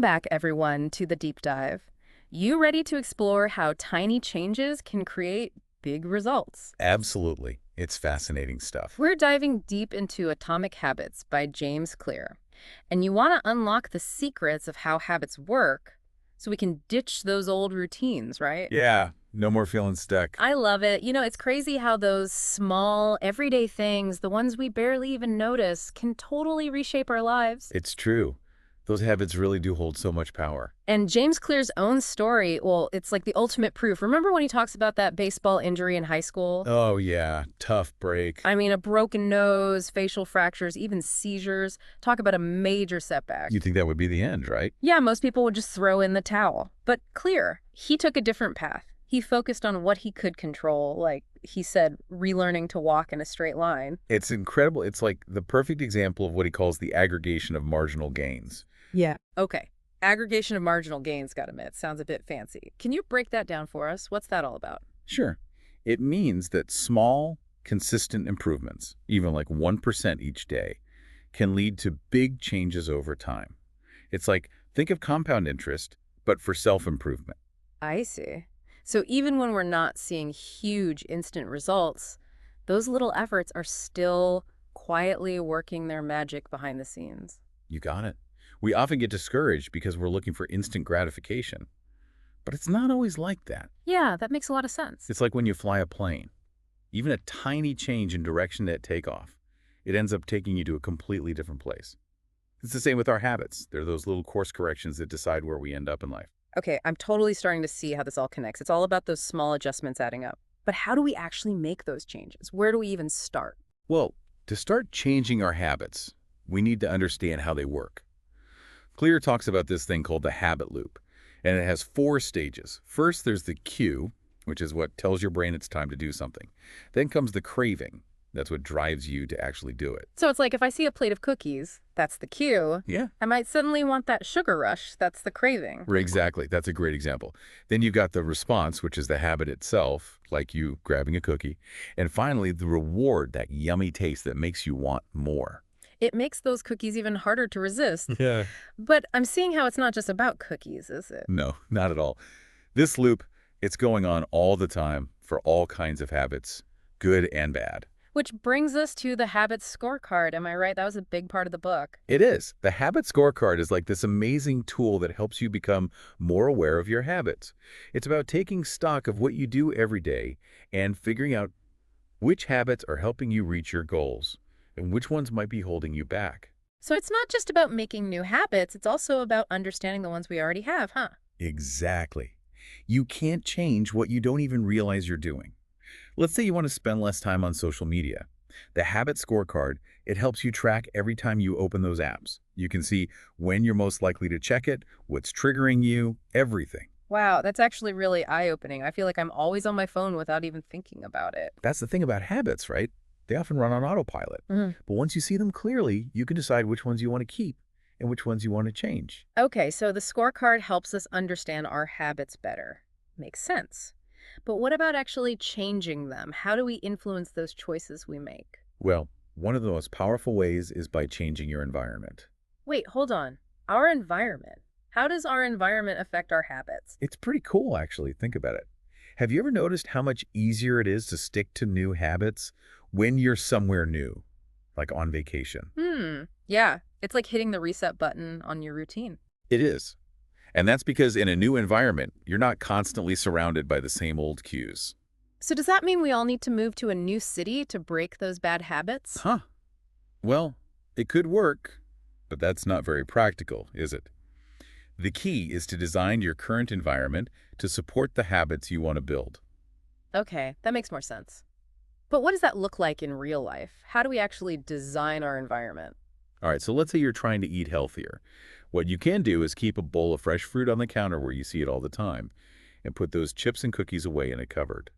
back, everyone, to the deep dive. You ready to explore how tiny changes can create big results? Absolutely. It's fascinating stuff. We're diving deep into Atomic Habits by James Clear. And you want to unlock the secrets of how habits work so we can ditch those old routines, right? Yeah, no more feeling stuck. I love it. It's crazy how those small, everyday things, the ones we barely even notice, can totally reshape our lives. It's true. Those habits really do hold so much power. And James Clear's own story, well, it's like the ultimate proof. Remember when he talks about that baseball injury in high school? Oh, yeah. Tough break. I mean, a broken nose, facial fractures, even seizures. Talk about a major setback. You think that would be the end, right? Yeah, most people would just throw in the towel. But Clear, he took a different path. He focused on what he could control, like he said, relearning to walk in a straight line. It's incredible. It's like the perfect example of what he calls the aggregation of marginal gains. Yeah. Okay. Aggregation of marginal gains, gotta admit, sounds a bit fancy. Can you break that down for us? What's that all about? Sure. It means that small, consistent improvements, even like 1% each day, can lead to big changes over time. It's like, think of compound interest, but for self-improvement. I see. So even when we're not seeing huge instant results, those little efforts are still quietly working their magic behind the scenes. You got it. We often get discouraged because we're looking for instant gratification. But it's not always like that. Yeah, that makes a lot of sense. It's like when you fly a plane. Even a tiny change in direction at takeoff, it ends up taking you to a completely different place. It's the same with our habits. They're those little course corrections that decide where we end up in life. Okay, I'm totally starting to see how this all connects. It's all about those small adjustments adding up. But how do we actually make those changes? Where do we even start? Well, to start changing our habits, we need to understand how they work. Clear talks about this thing called the habit loop, and it has 4 stages. First, there's the cue, which is what tells your brain it's time to do something. Then comes the craving. That's what drives you to actually do it. So it's like if I see a plate of cookies, that's the cue. Yeah. I might suddenly want that sugar rush. That's the craving. Exactly. That's a great example. Then you've got the response, which is the habit itself, like you grabbing a cookie. And finally, the reward, that yummy taste that makes you want more. It makes those cookies even harder to resist. Yeah. But I'm seeing how it's not just about cookies, is it? No, not at all. This loop, it's going on all the time for all kinds of habits, good and bad. Which brings us to the habits scorecard. Am I right? That was a big part of the book. It is. The habit scorecard is like this amazing tool that helps you become more aware of your habits. It's about taking stock of what you do every day and figuring out which habits are helping you reach your goals and which ones might be holding you back. So it's not just about making new habits, it's also about understanding the ones we already have, huh? Exactly. You can't change what you don't even realize you're doing. Let's say you want to spend less time on social media. The habit scorecard, it helps you track every time you open those apps. You can see when you're most likely to check it, what's triggering you, everything. Wow, that's actually really eye-opening. I feel like I'm always on my phone without even thinking about it. That's the thing about habits, right? They often run on autopilot. But once you see them clearly, you can decide which ones you want to keep and which ones you want to change. Okay, so the scorecard helps us understand our habits better. Makes sense. But what about actually changing them? How do we influence those choices we make? Well, one of the most powerful ways is by changing your environment. Wait, hold on. Our environment. How does our environment affect our habits? It's pretty cool, actually. Think about it. Have you ever noticed how much easier it is to stick to new habits when you're somewhere new, like on vacation? Yeah. It's like hitting the reset button on your routine. It is. And that's because in a new environment, you're not constantly surrounded by the same old cues. So does that mean we all need to move to a new city to break those bad habits? Huh. Well, it could work, but that's not very practical, is it? The key is to design your current environment to support the habits you want to build. Okay, that makes more sense. But what does that look like in real life? How do we actually design our environment? All right, so let's say you're trying to eat healthier. What you can do is keep a bowl of fresh fruit on the counter where you see it all the time and put those chips and cookies away in a cupboard.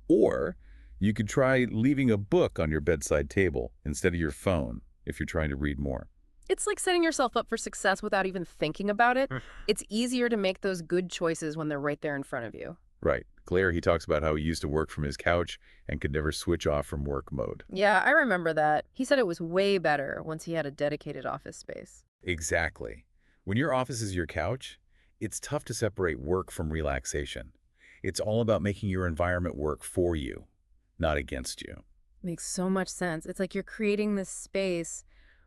Or you could try leaving a book on your bedside table instead of your phone if you're trying to read more. It's like setting yourself up for success without even thinking about it. It's easier to make those good choices when they're right there in front of you. Right. Claire, he talks about how he used to work from his couch and could never switch off from work mode. Yeah, I remember that. He said it was way better once he had a dedicated office space. Exactly. When your office is your couch, it's tough to separate work from relaxation. It's all about making your environment work for you, not against you. Makes so much sense. It's like you're creating this space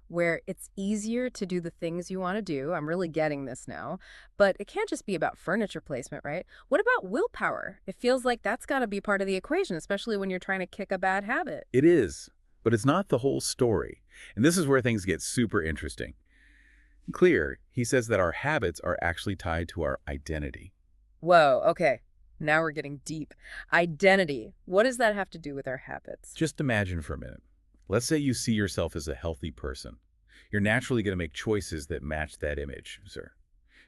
where it's easier to do the things you want to do. I'm really getting this now. But it can't just be about furniture placement, right? What about willpower? It feels like that's got to be part of the equation, especially when you're trying to kick a bad habit. It is, but it's not the whole story. And this is where things get super interesting. Clear, he says that our habits are actually tied to our identity. Whoa, okay. Now we're getting deep. Identity. What does that have to do with our habits? Just imagine for a minute. Let's say you see yourself as a healthy person. You're naturally going to make choices that match that image, sir.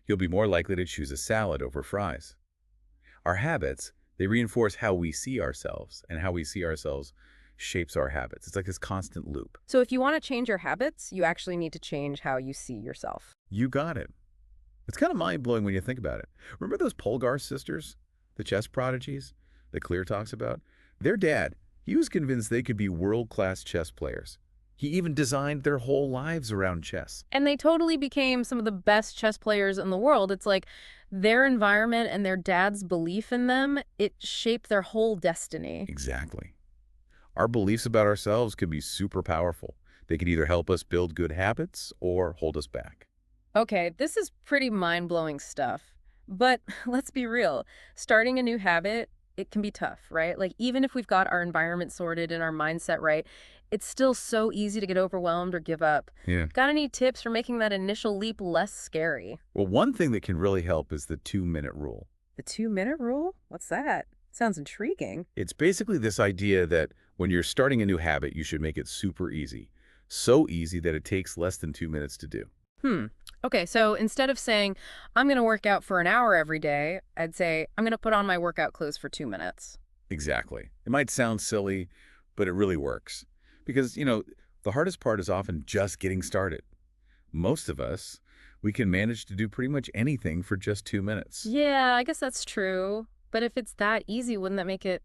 You'll be more likely to choose a salad over fries. Our habits, they reinforce how we see ourselves, and how we see ourselves shapes our habits. It's like this constant loop. So if you want to change your habits, you actually need to change how you see yourself. You got it. It's kind of mind-blowing when you think about it. Remember those Polgar sisters, the chess prodigies that Clear talks about? Their dad, he was convinced they could be world-class chess players. He even designed their whole lives around chess. And they totally became some of the best chess players in the world. It's like their environment and their dad's belief in them, it shaped their whole destiny. Exactly. Our beliefs about ourselves can be super powerful. They can either help us build good habits or hold us back. Okay, this is pretty mind-blowing stuff. But let's be real. Starting a new habit, it can be tough, right? Like even if we've got our environment sorted and our mindset right, it's still so easy to get overwhelmed or give up. Yeah. Got any tips for making that initial leap less scary? Well, one thing that can really help is the 2-minute rule. The 2-minute rule? What's that? Sounds intriguing. It's basically this idea that when you're starting a new habit, you should make it super easy. So easy that it takes less than 2 minutes to do. Okay, so instead of saying, I'm going to work out for an hour every day, I'd say, I'm going to put on my workout clothes for 2 minutes. Exactly. It might sound silly, but it really works. Because, the hardest part is often just getting started. Most of us, we can manage to do pretty much anything for just 2 minutes. Yeah, I guess that's true. But if it's that easy, wouldn't that make it,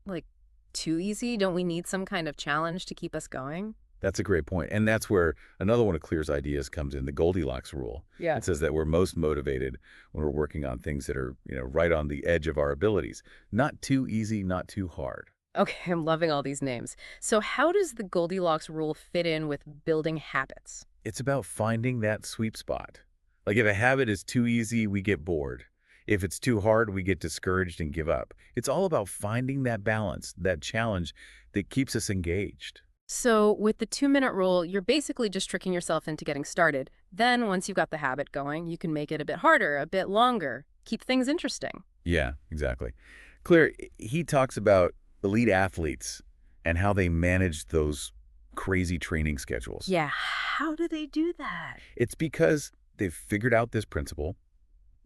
like, too easy? Don't we need some kind of challenge to keep us going? That's a great point. And that's where another one of Clear's ideas comes in, the Goldilocks rule. Yeah. It says that we're most motivated when we're working on things that are, right on the edge of our abilities. Not too easy, not too hard. Okay, I'm loving all these names. So how does the Goldilocks rule fit in with building habits? It's about finding that sweet spot. Like if a habit is too easy, we get bored. If it's too hard, we get discouraged and give up. It's all about finding that balance, that challenge that keeps us engaged. So with the 2-minute rule, you're basically just tricking yourself into getting started. Then once you've got the habit going, you can make it a bit harder, a bit longer, keep things interesting. Yeah, exactly. Clear, he talks about elite athletes and how they manage those crazy training schedules. Yeah, how do they do that? It's because they've figured out this principle.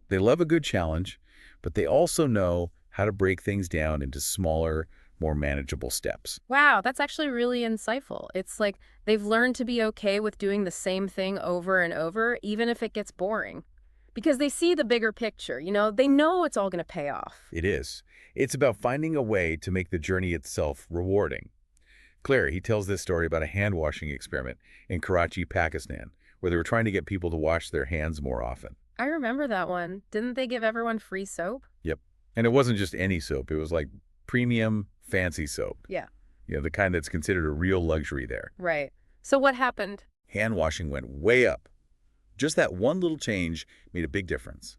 They love a good challenge, but they also know how to break things down into smaller, more manageable steps. Wow, that's actually really insightful. It's like they've learned to be okay with doing the same thing over and over, even if it gets boring. Because they see the bigger picture, they know it's all going to pay off. It is. It's about finding a way to make the journey itself rewarding. Claire, he tells this story about a hand-washing experiment in Karachi, Pakistan, where they were trying to get people to wash their hands more often. I remember that one. Didn't they give everyone free soap? Yep. And it wasn't just any soap. It was like premium, fancy soap. Yeah. The kind that's considered a real luxury there. Right. So what happened? Hand washing went way up. Just that one little change made a big difference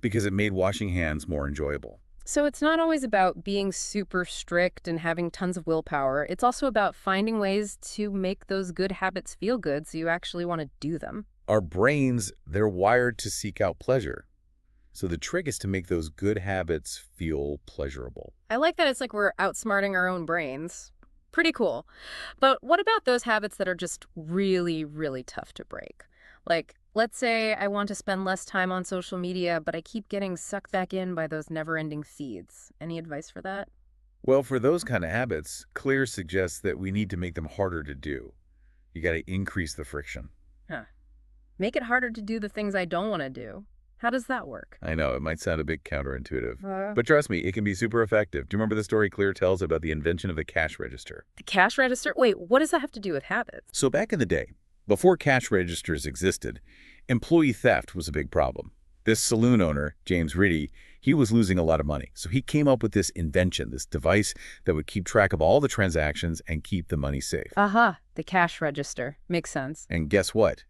because it made washing hands more enjoyable. So it's not always about being super strict and having tons of willpower. It's also about finding ways to make those good habits feel good so you actually want to do them. Our brains, they're wired to seek out pleasure. So the trick is to make those good habits feel pleasurable. I like that it's like we're outsmarting our own brains. Pretty cool. But what about those habits that are just really, really tough to break? Like, let's say I want to spend less time on social media, but I keep getting sucked back in by those never-ending feeds. Any advice for that? Well, for those kind of habits, Clear suggests that we need to make them harder to do. You got to increase the friction. Huh. Make it harder to do the things I don't want to do. How does that work? I know, it might sound a bit counterintuitive, but trust me, it can be super effective. Do you remember the story Clear tells about the invention of the cash register? The cash register? Wait, what does that have to do with habits? So back in the day, before cash registers existed, Employee theft was a big problem. This saloon owner, James Ritty, he was losing a lot of money. So he came up with this invention, this device that would keep track of all the transactions and keep the money safe. Aha, the cash register. Makes sense. And guess what?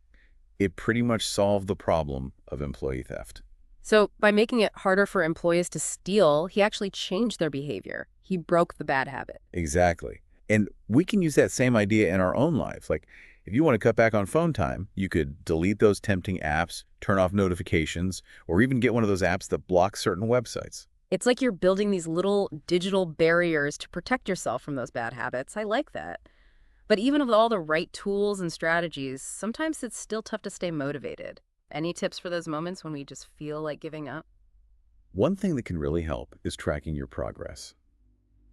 It pretty much solved the problem of employee theft. So by making it harder for employees to steal, he actually changed their behavior. He broke the bad habit. Exactly. And we can use that same idea in our own lives. Like, if you want to cut back on phone time, you could delete those tempting apps, turn off notifications, or even get one of those apps that blocks certain websites. It's like you're building these little digital barriers to protect yourself from those bad habits. I like that. But even with all the right tools and strategies, sometimes it's still tough to stay motivated. Any tips for those moments when we just feel like giving up? One thing that can really help is tracking your progress.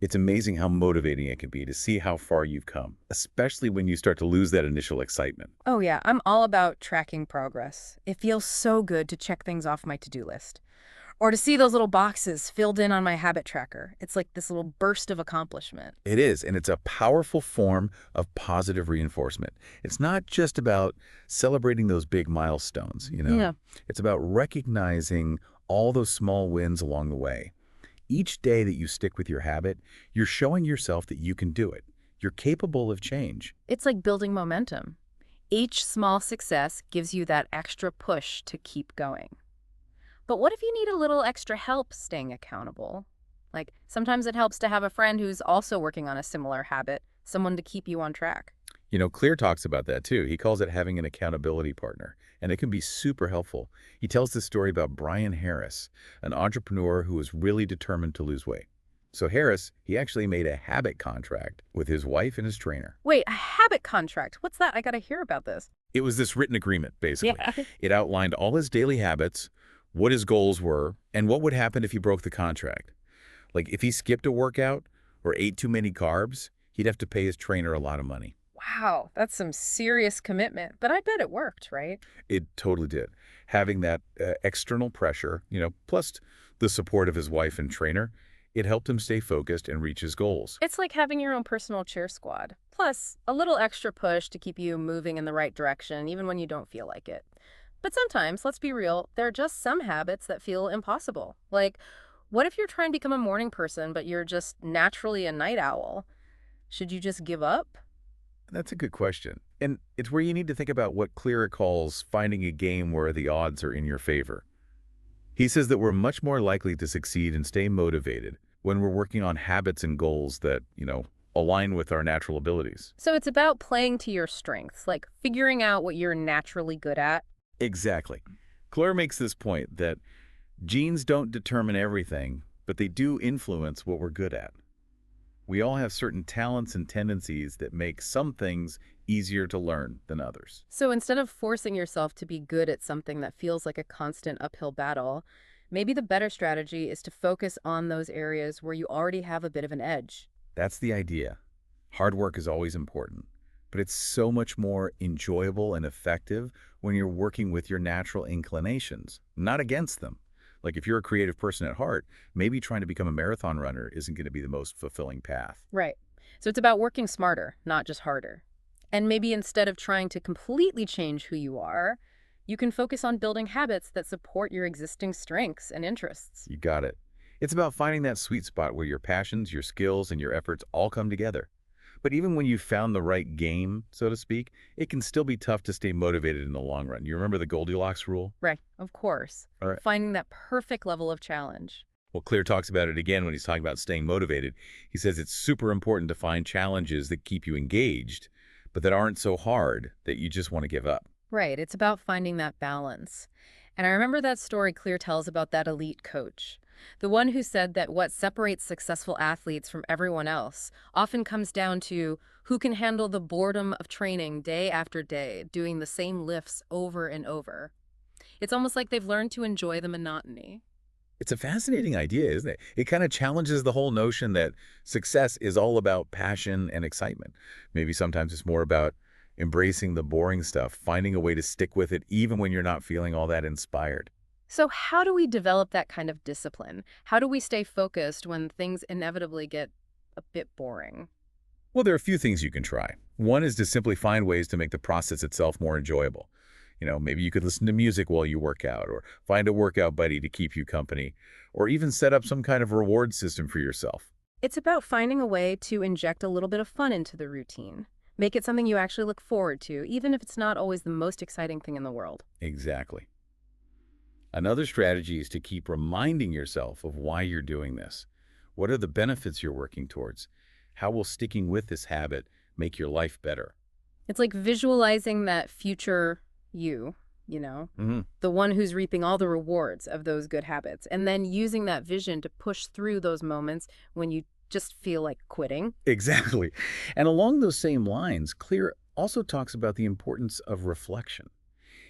It's amazing how motivating it can be to see how far you've come, especially when you start to lose that initial excitement. Oh yeah, I'm all about tracking progress. It feels so good to check things off my to-do list. Or to see those little boxes filled in on my habit tracker. It's like this little burst of accomplishment. It is, and it's a powerful form of positive reinforcement. It's not just about celebrating those big milestones. Yeah. It's about recognizing all those small wins along the way. Each day that you stick with your habit, you're showing yourself that you can do it. You're capable of change. It's like building momentum. Each small success gives you that extra push to keep going. But what if you need a little extra help staying accountable? Like, sometimes it helps to have a friend who's also working on a similar habit, someone to keep you on track. Clear talks about that too. He calls it having an accountability partner, and it can be super helpful. He tells this story about Brian Harris, an entrepreneur who was really determined to lose weight. So Harris, he actually made a habit contract with his wife and his trainer. Wait, a habit contract? What's that? I gotta hear about this. It was this written agreement, basically. Yeah. It outlined all his daily habits, what his goals were, and what would happen if he broke the contract. Like if he skipped a workout or ate too many carbs, he'd have to pay his trainer a lot of money. Wow, that's some serious commitment. But I bet it worked, right? It totally did. Having that external pressure, plus the support of his wife and trainer, it helped him stay focused and reach his goals. It's like having your own personal cheer squad. Plus, a little extra push to keep you moving in the right direction, even when you don't feel like it. But sometimes, let's be real, there are just some habits that feel impossible. Like, what if you're trying to become a morning person, but you're just naturally a night owl? Should you just give up? That's a good question. And it's where you need to think about what Clear calls finding a game where the odds are in your favor. He says that we're much more likely to succeed and stay motivated when we're working on habits and goals that, align with our natural abilities. So it's about playing to your strengths, like figuring out what you're naturally good at. Exactly. Clear makes this point that genes don't determine everything, but they do influence what we're good at. We all have certain talents and tendencies that make some things easier to learn than others. So instead of forcing yourself to be good at something that feels like a constant uphill battle, maybe the better strategy is to focus on those areas where you already have a bit of an edge. That's the idea. Hard work is always important, but it's so much more enjoyable and effective when you're working with your natural inclinations, not against them. Like if you're a creative person at heart, maybe trying to become a marathon runner isn't going to be the most fulfilling path. Right. So it's about working smarter, not just harder. And maybe instead of trying to completely change who you are, you can focus on building habits that support your existing strengths and interests. You got it. It's about finding that sweet spot where your passions, your skills, and your efforts all come together. But even when you've found the right game, so to speak, it can still be tough to stay motivated in the long run. You remember the Goldilocks rule? Right, of course. All right. Finding that perfect level of challenge. Well, Clear talks about it again when he's talking about staying motivated. He says it's super important to find challenges that keep you engaged, but that aren't so hard that you just want to give up. Right, it's about finding that balance. And I remember that story Clear tells about that elite coach. The one who said that what separates successful athletes from everyone else often comes down to who can handle the boredom of training day after day, doing the same lifts over and over. It's almost like they've learned to enjoy the monotony. It's a fascinating idea, isn't it? It kind of challenges the whole notion that success is all about passion and excitement. Maybe sometimes it's more about embracing the boring stuff, finding a way to stick with it even when you're not feeling all that inspired. So how do we develop that kind of discipline? How do we stay focused when things inevitably get a bit boring? Well, there are a few things you can try. One is to simply find ways to make the process itself more enjoyable. Maybe you could listen to music while you work out, or find a workout buddy to keep you company, or even set up some kind of reward system for yourself. It's about finding a way to inject a little bit of fun into the routine. Make it something you actually look forward to, even if it's not always the most exciting thing in the world. Exactly. Another strategy is to keep reminding yourself of why you're doing this. What are the benefits you're working towards? How will sticking with this habit make your life better? It's like visualizing that future you, you know, Hmm. the one who's reaping all the rewards of those good habits, and then using that vision to push through those moments when you just feel like quitting. Exactly. And along those same lines, Clear also talks about the importance of reflection.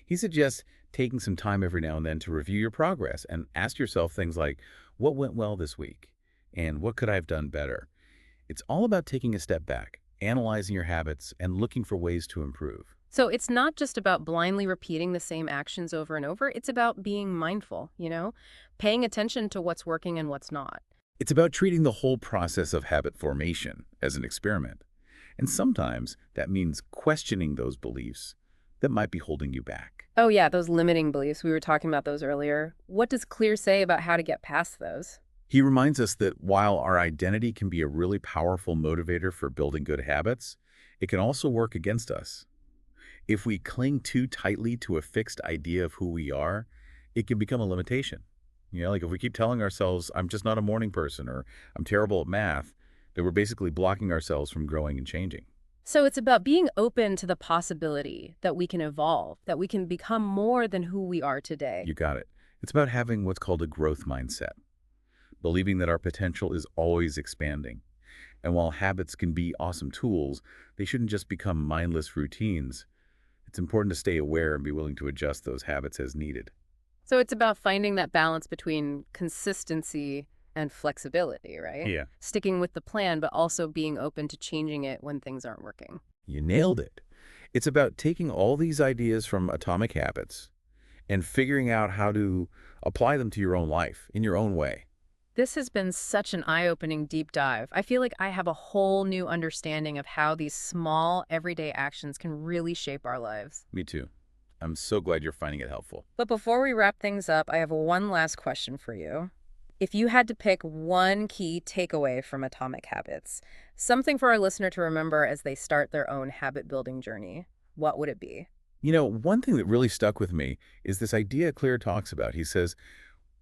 He suggests taking some time every now and then to review your progress and ask yourself things like, what went well this week? And what could I have done better? It's all about taking a step back, analyzing your habits, and looking for ways to improve. So it's not just about blindly repeating the same actions over and over. It's about being mindful, paying attention to what's working and what's not. It's about treating the whole process of habit formation as an experiment. And sometimes that means questioning those beliefs that might be holding you back. Oh, yeah, those limiting beliefs. We were talking about those earlier. What does Clear say about how to get past those? He reminds us that while our identity can be a really powerful motivator for building good habits, it can also work against us. If we cling too tightly to a fixed idea of who we are, it can become a limitation. Like if we keep telling ourselves, I'm just not a morning person, or I'm terrible at math, then we're basically blocking ourselves from growing and changing. So it's about being open to the possibility that we can evolve, that we can become more than who we are today. You got it. It's about having what's called a growth mindset, believing that our potential is always expanding. And while habits can be awesome tools, they shouldn't just become mindless routines. It's important to stay aware and be willing to adjust those habits as needed. So it's about finding that balance between consistency and flexibility, right? Yeah. Sticking with the plan, but also being open to changing it when things aren't working. You nailed it. It's about taking all these ideas from Atomic Habits and figuring out how to apply them to your own life in your own way. This has been such an eye-opening deep dive. I feel like I have a whole new understanding of how these small, everyday actions can really shape our lives. Me too. I'm so glad you're finding it helpful. But before we wrap things up, I have one last question for you. If you had to pick one key takeaway from Atomic Habits, something for our listener to remember as they start their own habit-building journey, what would it be? One thing that really stuck with me is this idea Clear talks about. He says,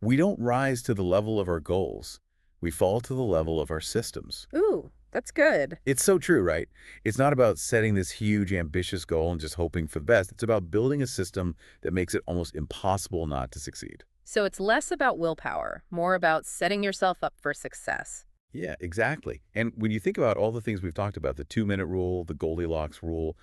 we don't rise to the level of our goals. We fall to the level of our systems. Ooh, that's good. It's so true, right? It's not about setting this huge, ambitious goal and just hoping for the best. It's about building a system that makes it almost impossible not to succeed. So it's less about willpower, more about setting yourself up for success. Yeah, exactly. And when you think about all the things we've talked about, the 2-minute rule, the Goldilocks rule,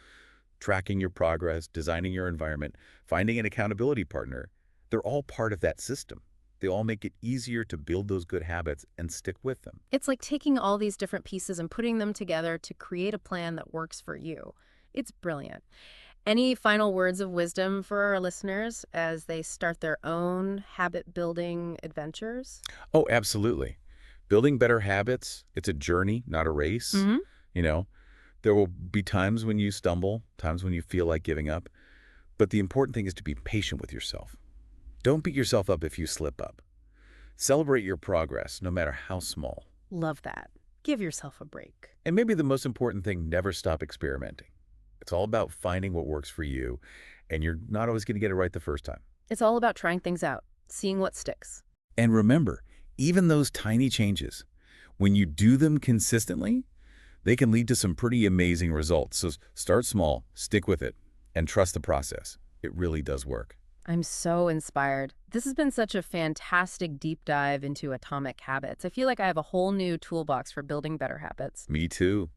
tracking your progress, designing your environment, finding an accountability partner, they're all part of that system. They all make it easier to build those good habits and stick with them. It's like taking all these different pieces and putting them together to create a plan that works for you. It's brilliant. Any final words of wisdom for our listeners as they start their own habit-building adventures? Oh, absolutely. Building better habits, it's a journey, not a race. Mm-hmm. You know, there will be times when you stumble, times when you feel like giving up. But the important thing is to be patient with yourself. Don't beat yourself up if you slip up. Celebrate your progress, no matter how small. Love that. Give yourself a break. And maybe the most important thing, never stop experimenting. It's all about finding what works for you, and you're not always going to get it right the first time. It's all about trying things out, seeing what sticks. And remember, even those tiny changes, when you do them consistently, they can lead to some pretty amazing results. So start small, stick with it, and trust the process. It really does work. I'm so inspired. This has been such a fantastic deep dive into Atomic Habits. I feel like I have a whole new toolbox for building better habits. Me too.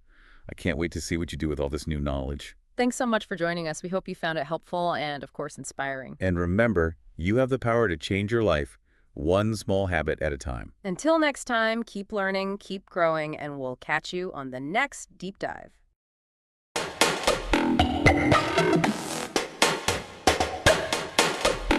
I can't wait to see what you do with all this new knowledge. Thanks so much for joining us. We hope you found it helpful and, of course, inspiring. And remember, you have the power to change your life one small habit at a time. Until next time, keep learning, keep growing, and we'll catch you on the next deep dive.